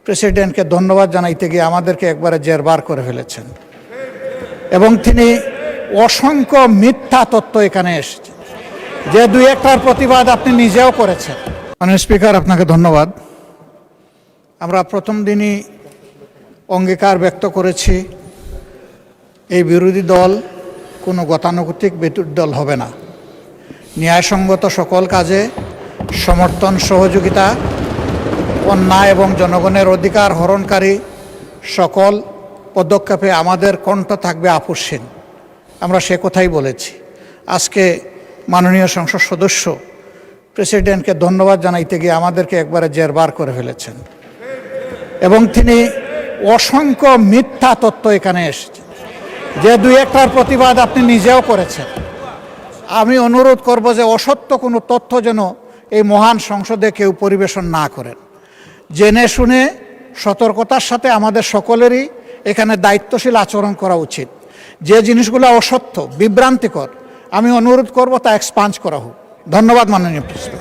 প্রেসিডেন্টকে ধন্যবাদ জানাইতে গিয়ে আমাদেরকে একবারে জেরবার করে ফেলেছেন এবং তিনি অসংখ্য মিথ্যা তথ্য এখানে এসেছে, যে দুই একটার প্রতিবাদ আপনি নিজেও করেছেন। মাননীয় স্পিকার, আপনাকে ধন্যবাদ। আমরা প্রথম দিনই অঙ্গীকার ব্যক্ত করেছি এই বিরোধী দল কোনো গতানুগতিক বিরোধী দল হবে না। ন্যায়সঙ্গত সকল কাজে সমর্থন, সহযোগিতা, অন্যায় এবং জনগণের অধিকার হরণকারী সকল পদক্ষেপে আমাদের কণ্ঠ থাকবে আপোষহীন। আমরা সে কথাই বলেছি। আজকে মাননীয় সংসদ সদস্য প্রেসিডেন্টকে ধন্যবাদ জানাইতে গিয়ে আমাদেরকে একবারে জেরবার করে ফেলেছেন এবং তিনি অসংখ্য মিথ্যা তথ্য এখানে এসেছে, যে দুই একটার প্রতিবাদ আপনি নিজেও করেছেন। আমি অনুরোধ করব যে অসত্য কোনো তথ্য যেন এই মহান সংসদে কেউ পরিবেশন না করেন। জেনে শুনে সতর্কতার সাথে আমাদের সকলেরই এখানে দায়িত্বশীল আচরণ করা উচিত। যে জিনিসগুলো অসত্য, বিভ্রান্তিকর, আমি অনুরোধ করব তা এক্সপাঞ্জ করা হোক। ধন্যবাদ মাননীয় প্রেসিডেন্ট।